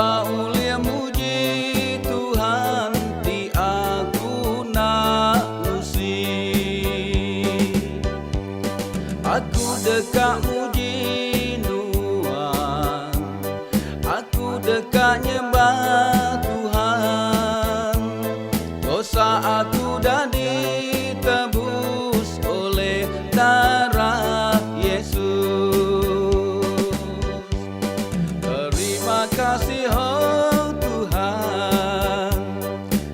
Paulia muji Tuhan ti aku nak usi. Aku dekat muji Tuhan, aku dekat nyembah Tuhan. Dosa aku dah ditebus oleh darah Yesus. Terima kasih oh Tuhan,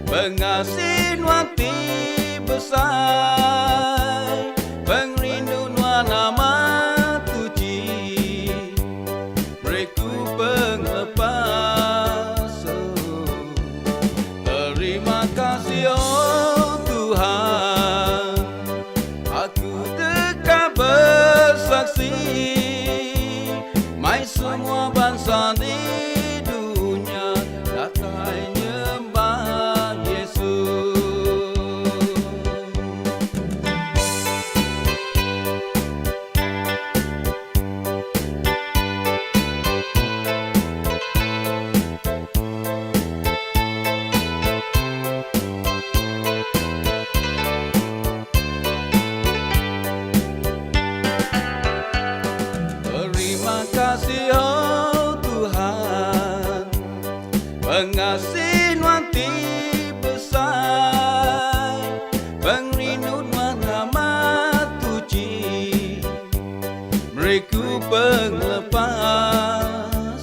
pengasih hati besar, pengrindu nama Tuji, beriku penglepas. Terima kasih oh Tuhan, aku dekat bersaksi, mai semua bangsa di dunia datai nyembah Yesus. Terima kasih oh Tuhan, pengasih hati besar, pengrindu nama Tuji, beriku penglepas.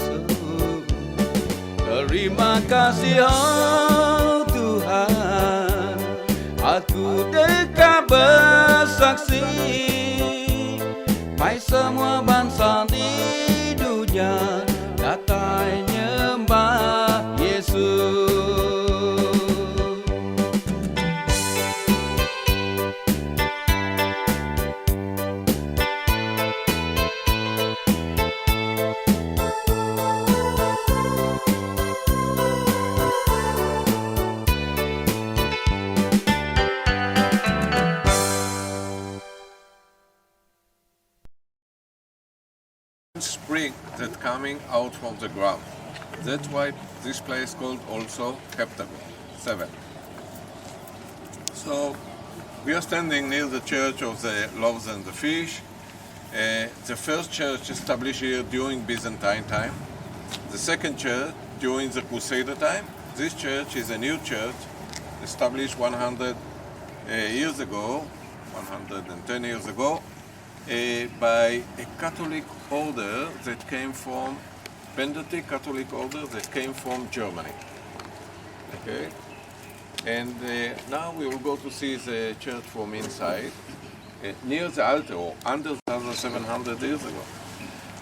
Terima kasih oh Tuhan, aku dekat bersaksi, mai semua bangsa di dunia datai nyembah Yesus. Spring that coming out from the ground. That's why this place called also Chapter 7. So we are standing near the church of the loaves and the fish. The first church established here during Byzantine time. The second church during the Crusader time. This church is a new church established 100 years ago, 110 years ago, by a Catholic order that came from, Benedictine Catholic order that came from Germany. Okay? And now we will go to see the church from inside, near the altar, or under the altar 700 years ago.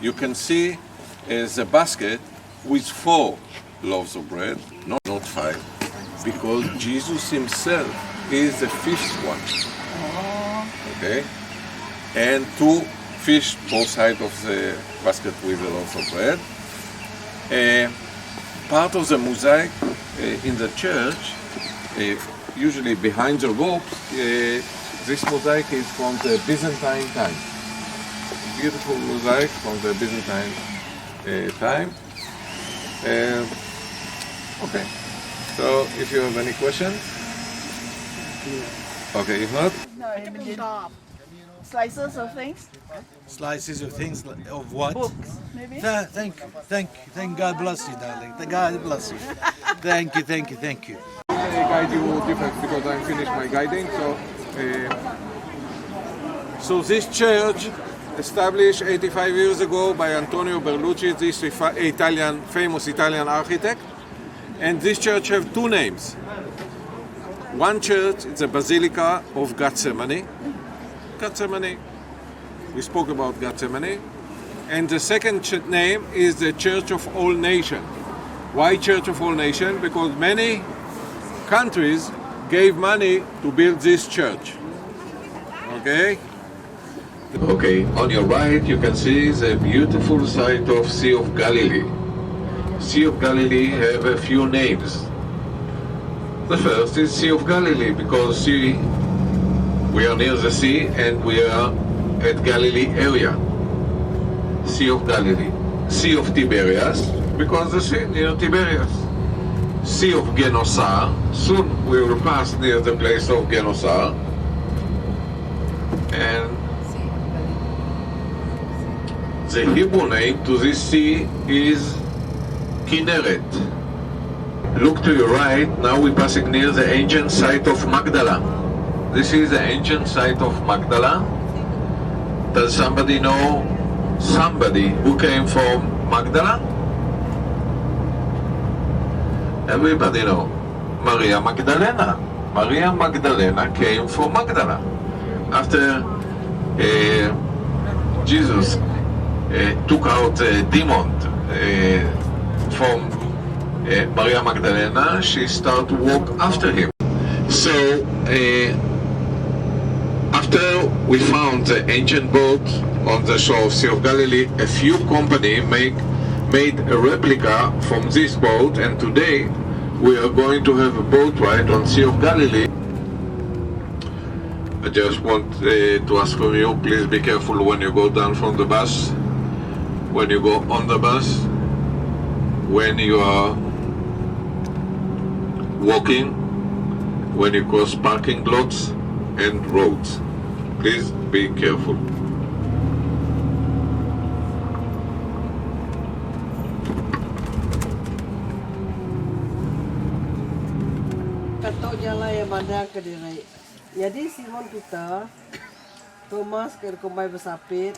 You can see the basket with 4 loaves of bread, not 5, because Jesus himself is the 5th one. Okay? And 2 fish both sides of the basket with the loaves of bread. Part of the mosaic in the church, usually behind the ropes, this mosaic is from the Byzantine time. Beautiful mosaic from the Byzantine time. Okay, so if you have any questions? Okay, if not? No, slices of things? Slices of things of what? Books, maybe? Thank you. Thank God bless you, darling. Thank God bless you. Thank you. I guide you different because I'm finished my guiding. So this church established 85 years ago by Antonio Berlucci, this famous Italian architect. And this church have 2 names. One church is the Basilica of Gethsemane. We spoke about Gethsemane. And the second name is the Church of All Nations. Why Church of All Nations? Because many countries gave money to build this church. Okay? Okay, on your right you can see the beautiful site of Sea of Galilee. Sea of Galilee have a few names. The first is Sea of Galilee because we are near the sea and we are at Galilee area. Sea of Galilee. Sea of Tiberias, because the sea near Tiberias. Sea of Genosar. Soon we will pass near the place of Genosar. And the Hebrew name to this sea is Kinneret. Look to your right, now we're passing near the ancient site of Magdala. This is the ancient site of Magdala. Does somebody know somebody who came from Magdala? Everybody know. Maria Magdalena. Maria Magdalena came from Magdala. After Jesus took out a demon from Maria Magdalena, she started to walk after him. So after we found the ancient boat on the shore of Sea of Galilee, a few companies made a replica from this boat, and today we are going to have a boat ride on Sea of Galilee. I just want to ask from you, please be careful when you go down from the bus, when you go on the bus, when you are walking, when you cross parking lots and roads. Please be careful. Katok jalan yang mana ke diri. Jadi Simon Peter, Thomas ke kumbai bersapit,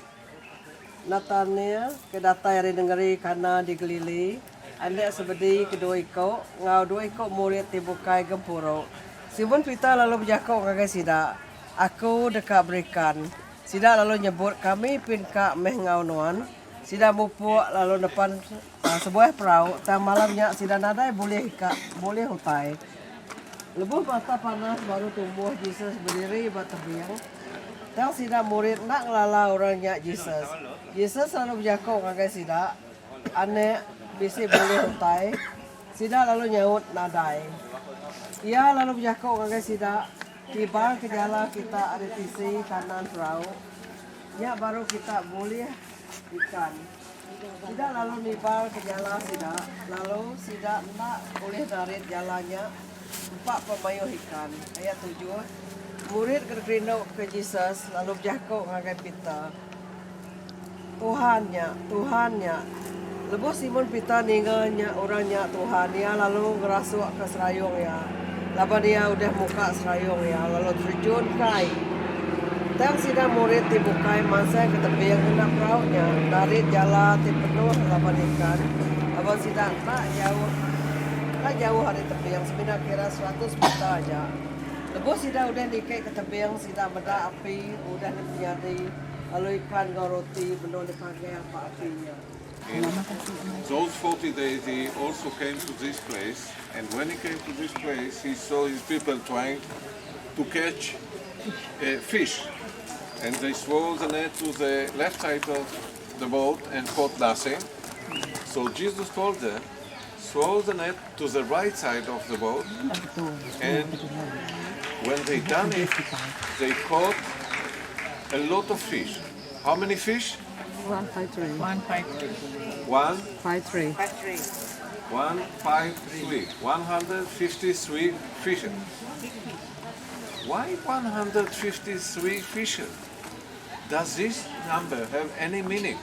Nathanael ke datai dari negeri Kana di Galilei, anda sebedi kedua ikut, ngau dua ikut murid tibukai gempuro. Simon Peter lalu berjakau ngagai sida, aku dekat berikan. Sida lalu nyebut kami pinka meh ngau nuan. Sida mupuk lalu depan sebuah perahu. Tang malamnya sida nadai boleh hutai. Lebuh mata panas baru tumbuh Jesus berdiri bertebiang. Tang sida murid nak ngelala orangnya Jesus. Jesus lalu berjakau ngagai sida, ane bisa boleh hutai. Sida lalu nyaut nadai. Ia lalu berjakau ngagai sida, tiba ke jalan kita ada sisi kanan perahu. Ya baru kita boleh ikan. Sida lalu nibal ke jalan sida, lalu sida nak boleh narik jalannya. Empat pemayuh ikan. Ayat 7. Murid kerindau ke Jesus lalu berjakau ngagai Peter. Tuhannya. Lepas Simon Peter ninggalnya orangnya Tuhan ya, lalu ngerasuk ke serayung ya. Lalu dia udah muka serayung ya, lalu terjun kai. Tang sida murid dibukai masa ke tepi yang kena perahunya. Dari jalan penuh lapan ikan. Abang sida tak jauh hari tepi yang sebenarnya kira 100 meter aja. Lepas sida udah dikai ke tepi yang sida meda api, udah dipenyadi. Lalu ikan roti belum dipakai apa apinya. In those 40 days he also came to this place, and when he came to this place he saw his people trying to catch fish, and they throw the net to the left side of the boat and caught nothing. So Jesus told them, throw the net to the right side of the boat, and when they done it, they caught a lot of fish. How many fish? 153. 153. 153 fishes. Why 153 fishes? Does this number have any meaning?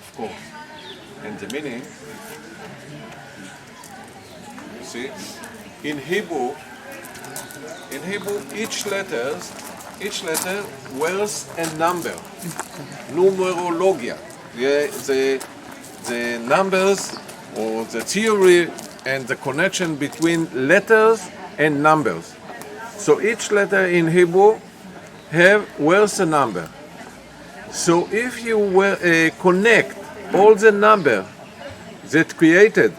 Of course. And the meaning, you see, in Hebrew, each letter wears a number. Numerologia. The numbers or the theory and the connection between letters and numbers. So each letter in Hebrew wears a number. So if you connect all the number that created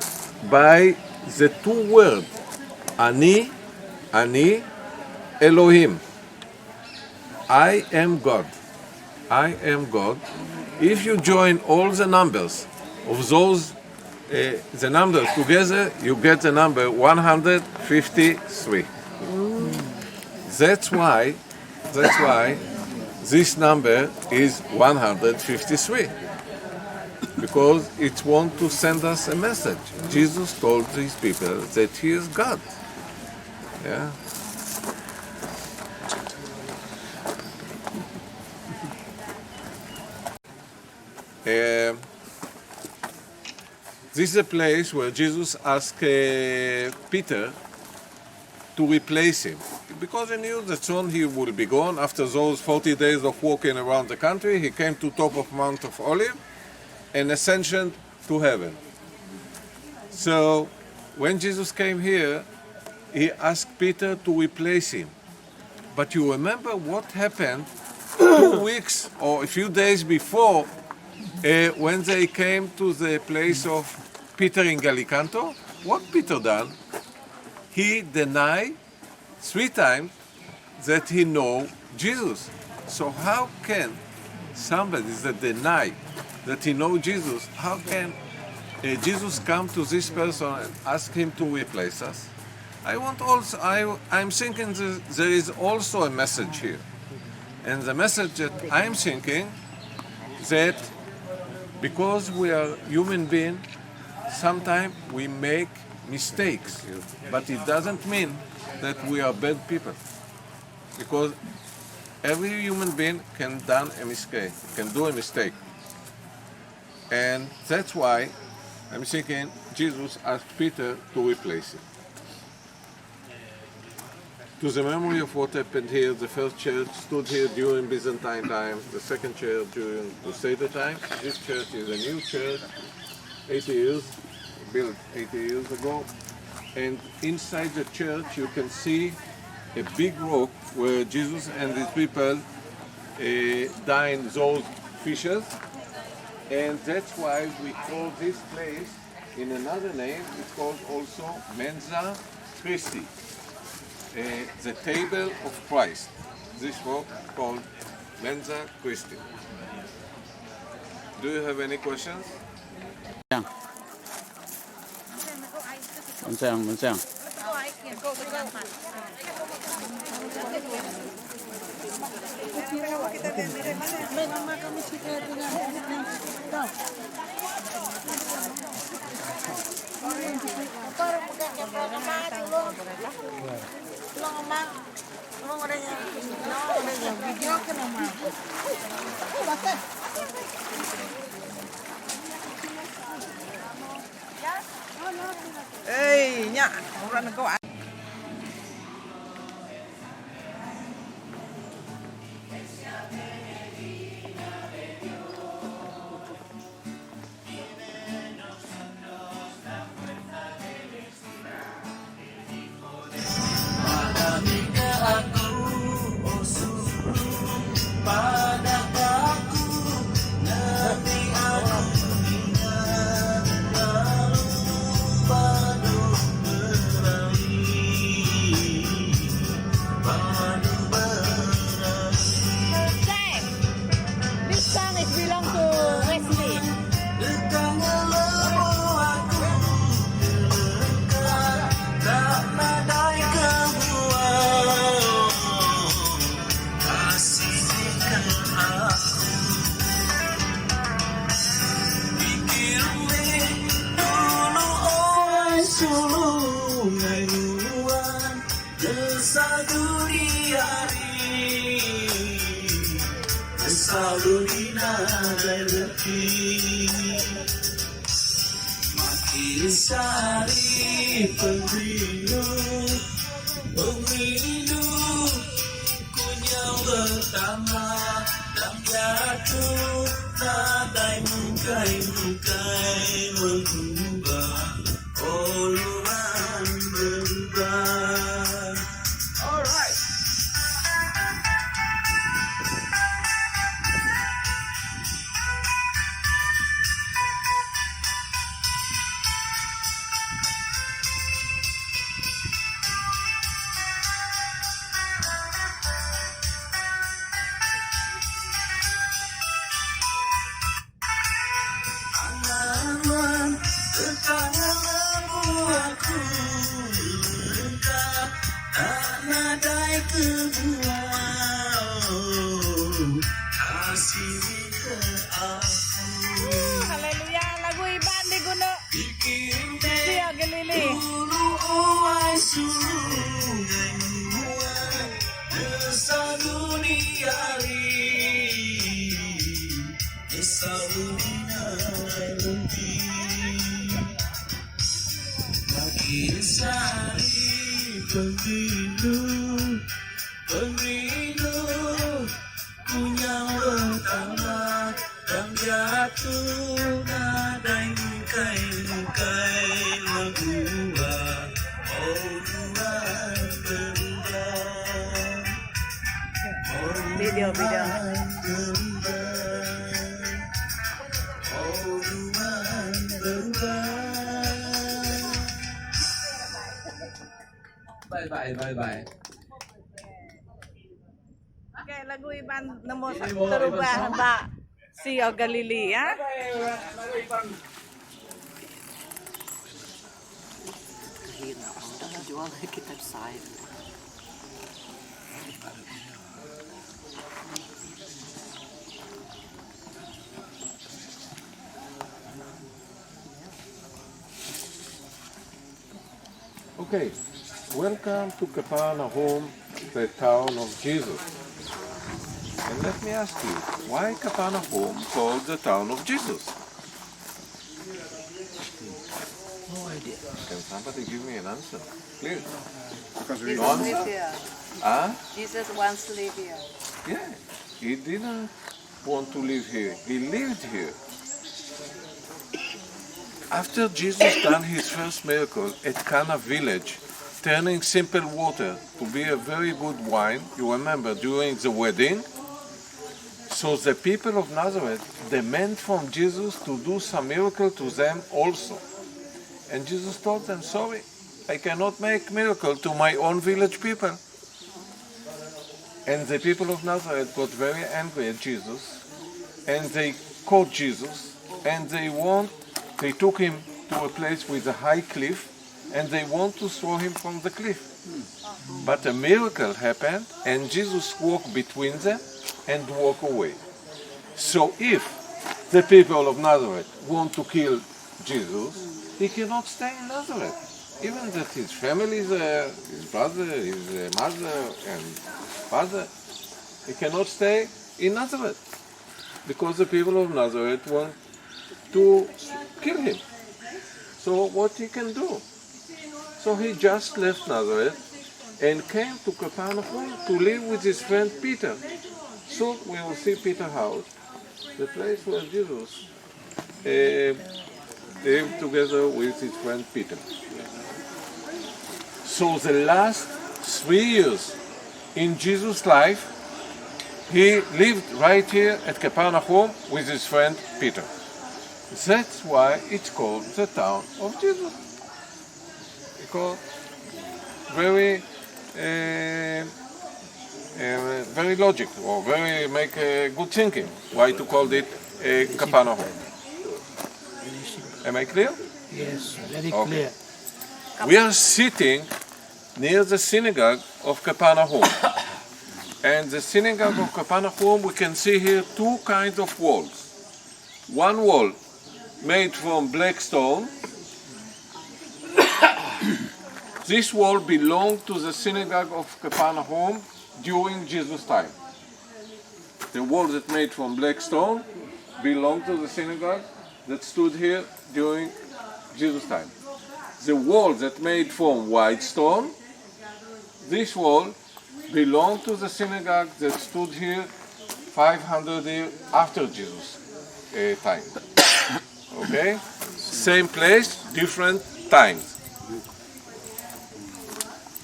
by the two words, Ani, Elohim, I am God. If you join all the numbers of those, the numbers together, you get the number 153. That's why this number is 153. because it wants to send us a message. Jesus told his people that he is God. Yeah. This is a place where Jesus asked Peter to replace him, because he knew that soon he will be gone. After those 40 days of walking around the country, he came to top of Mount of Olives and ascension to heaven. So when Jesus came here, he asked Peter to replace him. But you remember what happened 2 weeks or a few days before when they came to the place of Peter in Galicanto? What Peter done? He denied 3 times that he know Jesus. So how can somebody that deny that he know Jesus, how can Jesus come to this person and ask him to replace us? I'm thinking there is also a message here. And the message that I'm thinking that because we are human beings, sometimes we make mistakes, but it doesn't mean that we are bad people. Because every human being can do a mistake. And that's why I'm thinking Jesus asked Peter to replace him. To the memory of what happened here, the first church stood here during Byzantine time, the second church during Crusader time. This church is a new church, 80 years, built 80 years ago. And inside the church you can see a big rock where Jesus and his people dined those fishes. And that's why we call this place, in another name, it's called also Mensa Christi. The table of Christ. This rock called Mensa Christi. Do you have any questions? Mensang. Ê nhá, orang kau This song is belong to Wesley. Makin sari pemilu kunyang bertambah dan jatuh nadai mungkai berubah uluran berubah. Alright. Hallelujah. Galili. Ulu awai sungai muai desa dunia desa dunia lebih makin sari pemilu punya pertama dan jatuh nadai kai magua Tuhan berubah Video. Tuhan berubah. Bye. Okay, lagu Iban namo sa terubah ba Sea of Galilee, ya? Okay, welcome to Kapana home, the town of Jesus. And let me ask you, why Kapana home called the town of Jesus? No idea. Can somebody give me an answer, please? Jesus No live answer? here. Jesus wants to live here. Yeah, he didn't want to live here. He lived here. After Jesus done his first miracle at Cana village, turning simple water to be a very good wine, you remember during the wedding, so the people of Nazareth demand from Jesus to do some miracle to them also. And Jesus told them, sorry, I cannot make miracle to my own village people. And the people of Nazareth got very angry at Jesus, and they caught Jesus, and they took him to a place with a high cliff, and they want to throw him from the cliff. But a miracle happened, and Jesus walked between them and walked away. So if the people of Nazareth want to kill Jesus, he cannot stay in Nazareth. Even that his family is there, his brother, his mother and father, he cannot stay in Nazareth because the people of Nazareth want to kill him. So what he can do? So he just left Nazareth and came to Capernaum to live with his friend Peter. So we will see Peter's house, the place where Jesus lived together with his friend Peter. So the last 3 years in Jesus' life, he lived right here at Capernaum with his friend Peter. That's why it's called the town of Jesus. Because very logic, or very make good thinking why to call it Capernaum. Am I clear? Yes, very Okay. clear. We are sitting near the Synagogue of Kapana. And the Synagogue of Kapana, we can see here two kinds of walls. One wall made from black stone. This wall belonged to the Synagogue of Kapana during Jesus' time. The wall that made from black stone belonged to the synagogue that stood here during Jesus' time. The wall that made from white stone, this wall belonged to the synagogue that stood here 500 years after Jesus' time. Okay? Same place, different times.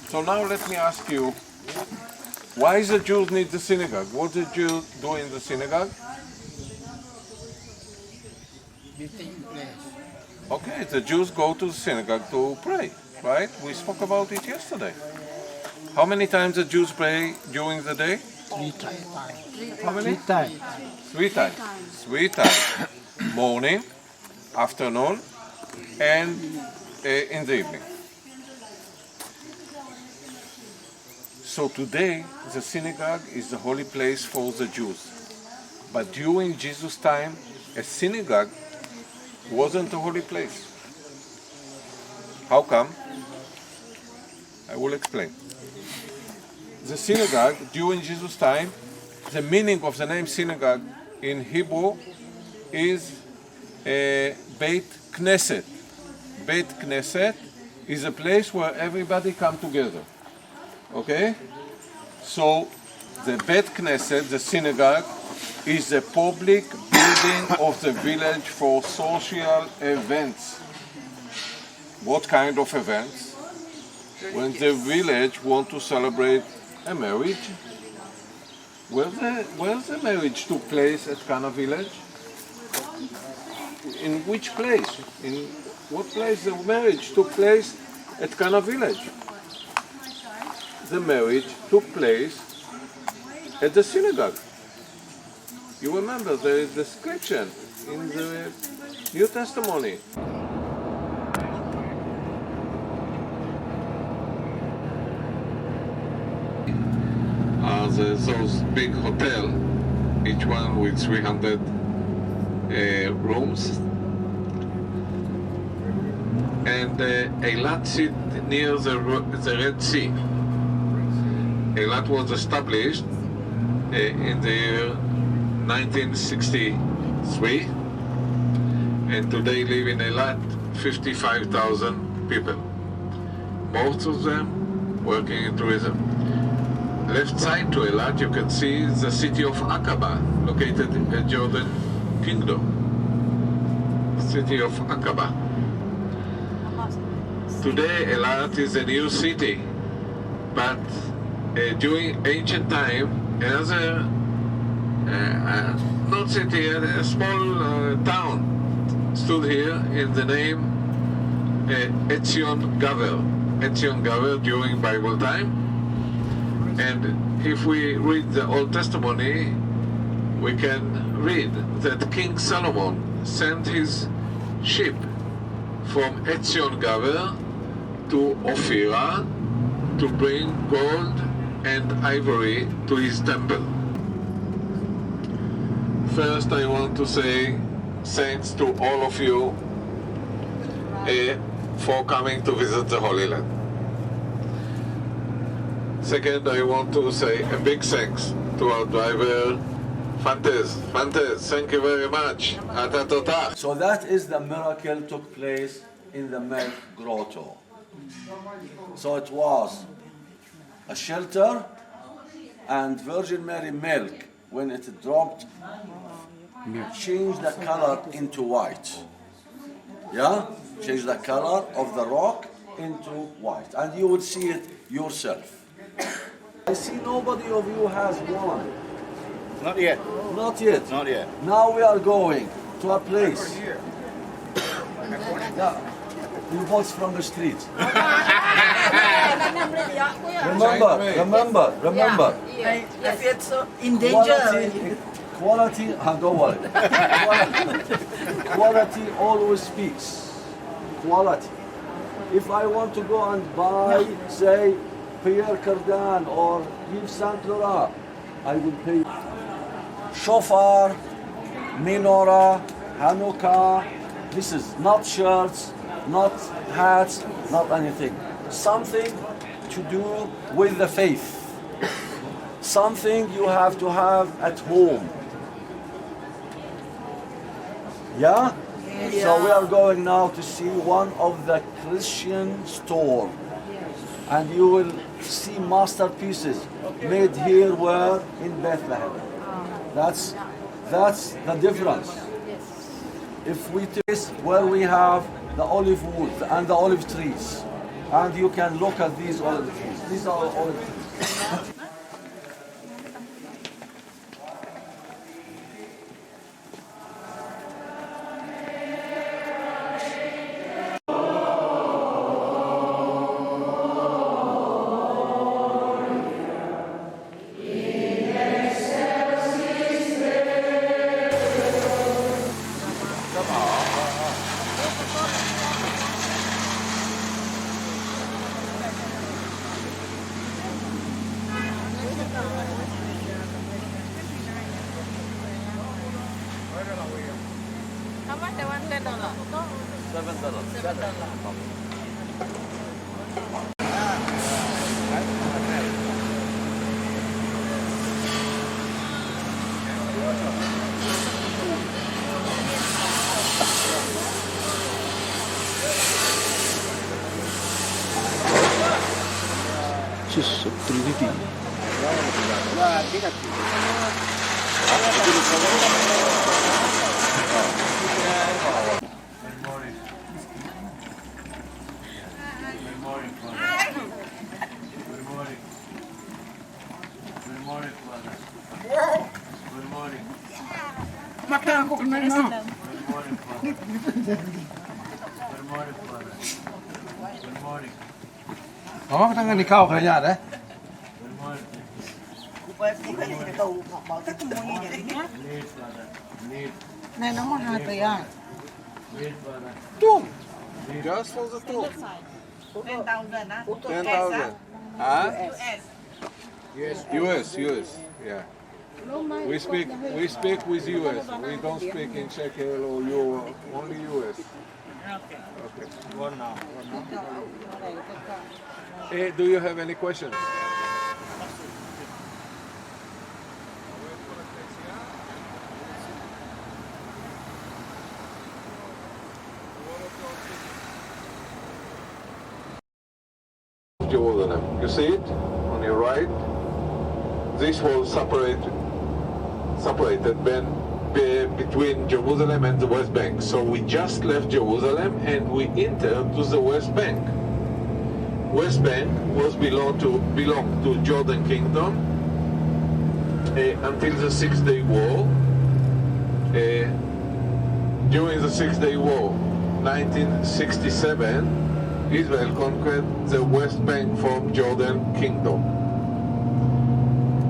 So now let me ask you, why the Jews need the synagogue? What did Jews do in the synagogue? Okay, the Jews go to the synagogue to pray, right? We spoke about it yesterday. How many times the Jews pray during the day? 3 times. How many? 3 times. 3 times. 3 times. Morning, afternoon, and in the evening. So today, the synagogue is the holy place for the Jews. But during Jesus' time, a synagogue wasn't a holy place. How come? I will explain. The synagogue during Jesus' time, the meaning of the name synagogue in Hebrew is Beit Knesset. Beit Knesset is a place where everybody come together. Okay? So the Beit Knesset, the synagogue, is the public building of the village for social events. What kind of events? When the village want to celebrate a marriage. Where the marriage took place at Kana village? In which place? In what place the marriage took place at Kana village? The marriage took place at the synagogue. You remember there is description in the New Testimony. Those big hotel, each one with 300 rooms, and Eilat sit near the Red Sea. Eilat was established in the year 1963, and today live in Eilat 55,000 people. Most of them working in tourism. Left side to Eilat, you can see the city of Aqaba, located in the Jordan Kingdom. City of Aqaba. Today, Eilat is a new city, but during ancient time, another not city, a small town stood here in the name Etzion Gaver. Etzion Gaver during Bible time. And if we read the Old Testimony, we can read that King Solomon sent his ship from Etzion Gaver to Ophira to bring gold and ivory to his temple. First, I want to say thanks to all of you for coming to visit the Holy Land. Second, I want to say a big thanks to our driver, Fantes, thank you very much. So that is the miracle took place in the milk grotto. So it was a shelter, and Virgin Mary milk, when it dropped, changed the color into white. Yeah? Change the color of the rock into white. And you will see it yourself. I see nobody of you has one. Not yet. Not yet. Not yet. Now we are going to a place. Yeah. You bought from the street. Remember. If it's in danger. Quality, don't worry. Quality always speaks. Quality. If I want to go and buy, say, Pierre Cardin or Yves Saint Laurent, I will pay. Shofar, menorah, Hanukkah. This is not shirts, not hats, not anything. Something to do with the faith. Something you have to have at home. Yeah? So we are going now to see one of the Christian store. And you will see masterpieces made here where in Bethlehem. That's the difference. If we taste where we have the olive wood and the olive trees, and you can look at these olive trees. These are olive trees. churches of Trinity. Oh, kita nggak nikah kayaknya ada. Này nó mất 2 tỷ à? Tomb. Just for the tomb. 10,000 นะ 10,000. Huh? US. Yeah. We speak with US. We don't speak in shekel or euro. Only US. Okay. Do you have any questions? Jerusalem. You see it on your right? This was separated between Jerusalem and the West Bank. So we just left Jerusalem and we entered to the West Bank. West Bank was belonged to Jordan Kingdom until the 6-Day War. During the 6-Day War, 1967, Israel conquered the West Bank from Jordan Kingdom.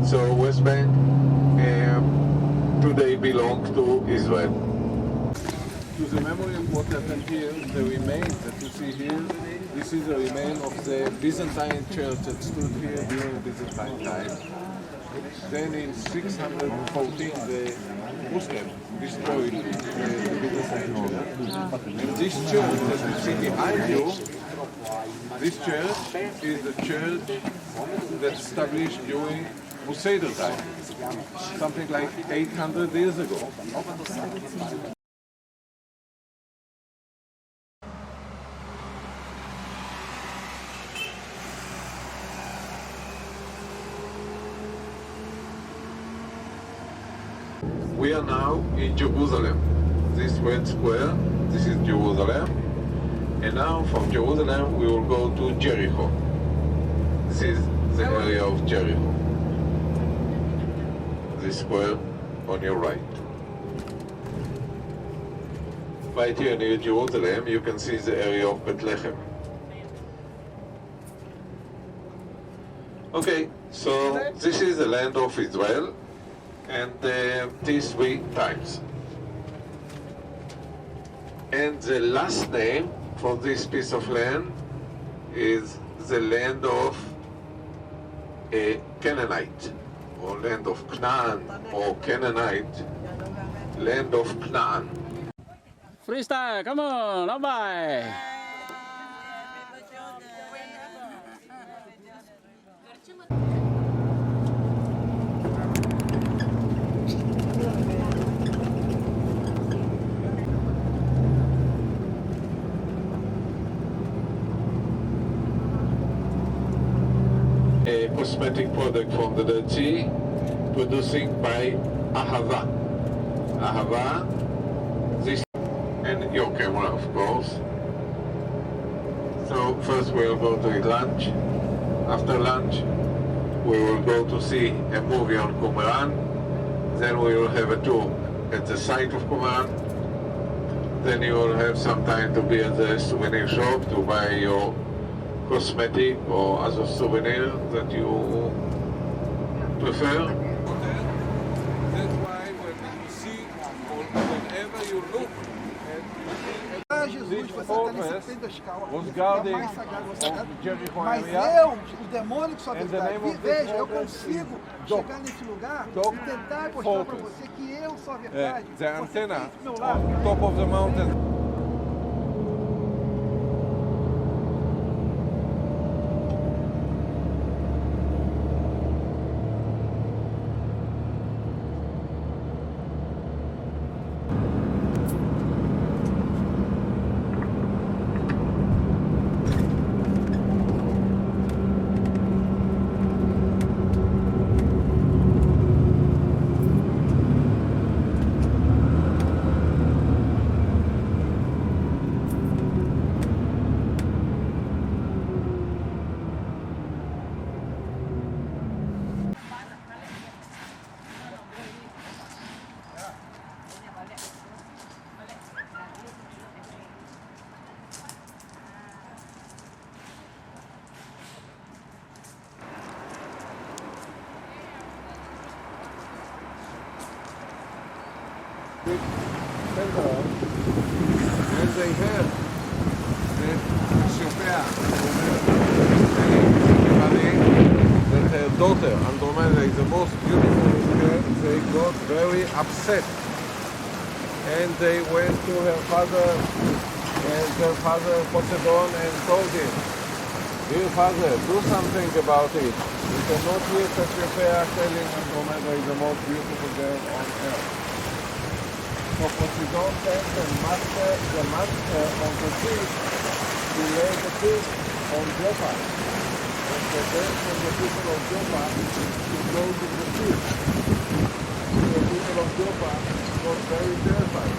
So West Bank today belongs to Israel. To the memory of what happened here, the remains that you see here, this is a remain of the Byzantine church that stood here during Byzantine time. Then in 614, the Muslims destroyed the Byzantine church. And this church that you see behind you, this church is the church that established during Crusader time, something like 800 years ago. We are now in Jerusalem. This red square, this is Jerusalem. And now from Jerusalem we will go to Jericho. This is the area of Jericho. This square on your right. Right here near Jerusalem you can see the area of Bethlehem. Okay, so this is the land of Israel, and these 3 times. And the last name for this piece of land is the land of a Canaanite, or land of Canaan, or Canaanite, land of Canaan. Freestyle, come on, bye. A cosmetic product from the Dead Sea, producing by Ahava. Ahava, this, and your camera, of course. So first we'll go to eat lunch. After lunch, we will go to see a movie on Qumran. Then we will have a tour at the site of Qumran. Then you will have some time to be at the souvenir shop to buy your cosmetic or other souvenir that you prefer. That's why when you see, or whenever you look at this fortress was guarding of Jericho area, o demônio que só veja, eu consigo chegar nesse lugar e tentar mostrar para você que eu sou a verdade. the antenna on top of the mountain. big center, and they have the Shofea, that her daughter, Andromeda, is the most beautiful girl. They got very upset. And they went to her father, and her father Poseidon and told him, "Dear father, do something about it. We cannot hear Cassiopeia telling Andromeda is the most beautiful girl on earth." So Poseidon sent the master of the fish to lay the fish on Joppa. And the then from the people of Joppa to go to the fish. The people of Joppa got very terrified.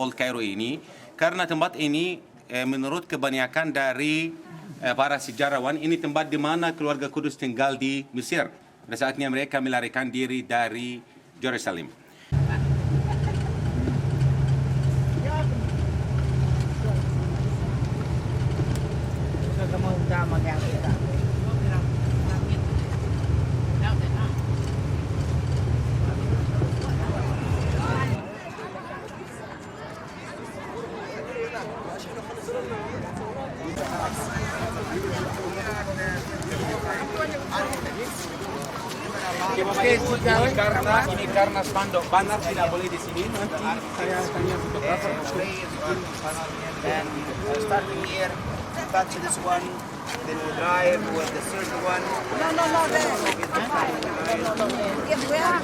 Old Cairo ini, karena tempat ini menurut kebanyakan dari para sejarawan ini tempat di mana keluarga kudus tinggal di Mesir pada saatnya mereka melarikan diri dari Jerusalem. Ini karena spanduk banner tidak boleh di sini. Nanti saya tanya fotografer untuk then starting here, touch this one, then we drive with the third one. No, there. Yes, where?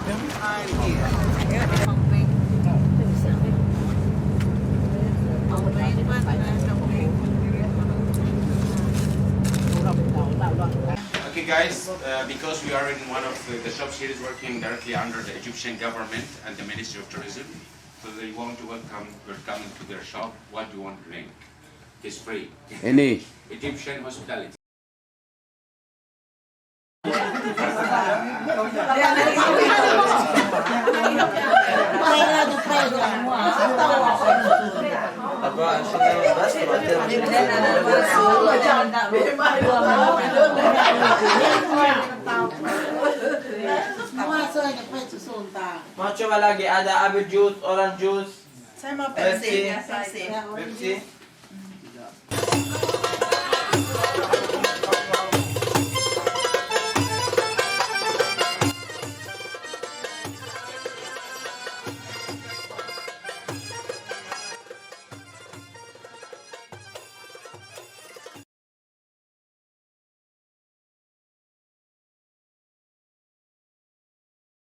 Behind here. Okay guys, because we are in one of the shops here is working directly under the Egyptian government and the Ministry of Tourism, so they want to welcome, you're coming to their shop. What do you want to drink? It's free. Ini. Egyptian hospitality. Mau coba lagi, ada apple juice, orange juice, Saya mau Pepsi. Pepsi.